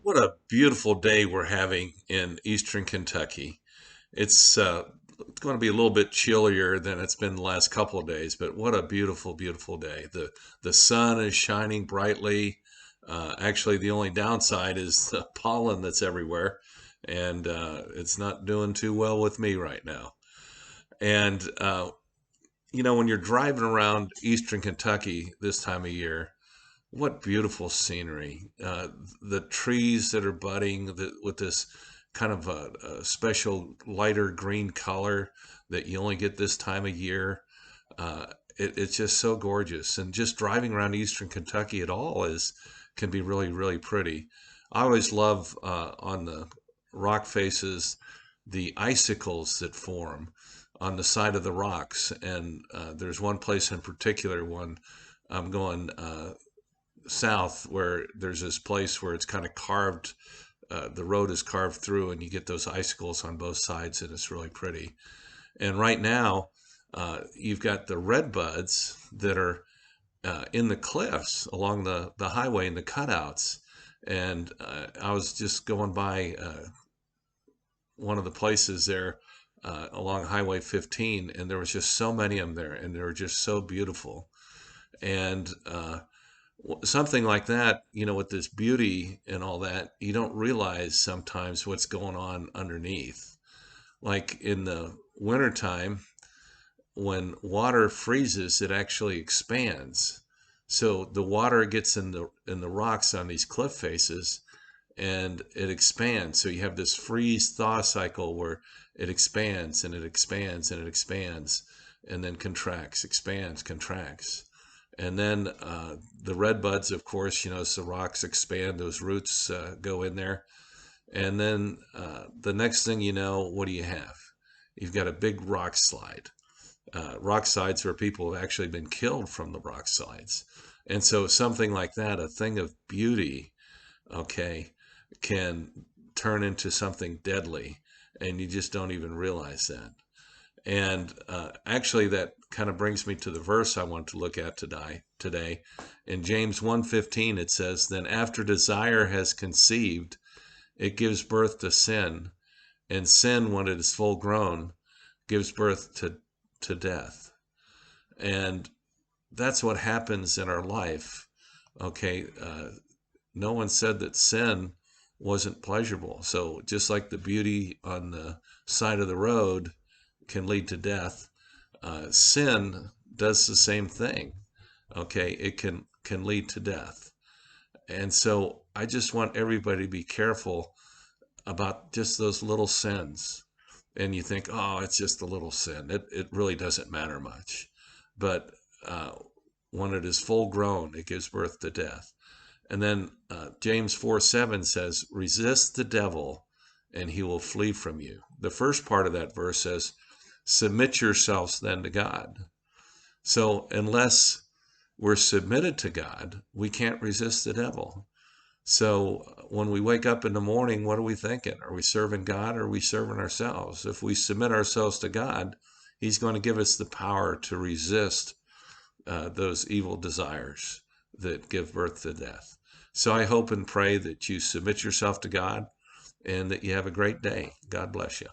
What a beautiful day we're having in eastern Kentucky. It's going to be a little bit chillier than it's been the last couple of days, but what a beautiful, beautiful day. The sun is shining brightly. Actually, the only downside is the pollen that's everywhere, and it's not doing too well with me right now. And when you're driving around eastern Kentucky this time of year, what beautiful scenery. The trees that are budding with this kind of a special lighter green color that you only get this time of year. Uh, it's just so gorgeous. And just driving around eastern Kentucky at all can be really, really pretty. I always love on the rock faces the icicles that form on the side of the rocks. And there's one place in particular, one I'm going south, where there's this place where it's kind of carved. The road is carved through, and you get those icicles on both sides, and it's really pretty. And right now, you've got the red buds that are in the cliffs along the highway and the cutouts. And I was just going by one of the places there along Highway 15, and there was just so many of them there, and they were just so beautiful. And something like that, with this beauty and all that, you don't realize sometimes what's going on underneath. Like in the wintertime, when water freezes, it actually expands. So the water gets in the rocks on these cliff faces and it expands. So you have this freeze thaw cycle where it expands and it expands and it expands and then contracts, expands, contracts. And then the red buds, of course, as the rocks expand, those roots go in there. And then the next thing you know, what do you have? You've got a big rock slide. Rock slides where people have actually been killed from the rock slides. And so something like that, a thing of beauty, okay, can turn into something deadly. And you just don't even realize that. And actually, that kind of brings me to the verse I want to look at today. In James 1:15, it says, "Then after desire has conceived, it gives birth to sin. And sin, when it is full grown, gives birth to death." And that's what happens in our life. Okay. No one said that sin wasn't pleasurable. So just like the beauty on the side of the road can lead to death, sin does the same thing. Okay, it can lead to death. And so I just want everybody to be careful about just those little sins. And you think, oh, it's just a little sin. It really doesn't matter much. But uh, when it is full grown, it gives birth to death. And then James 4:7 says, resist the devil and he will flee from you. The first part of that verse says, submit yourselves then to God. So unless we're submitted to God, we can't resist the devil. So when we wake up in the morning, what are we thinking? Are we serving God or are we serving ourselves? If we submit ourselves to God, He's going to give us the power to resist those evil desires that give birth to death. So I hope and pray that you submit yourself to God and that you have a great day. God bless you.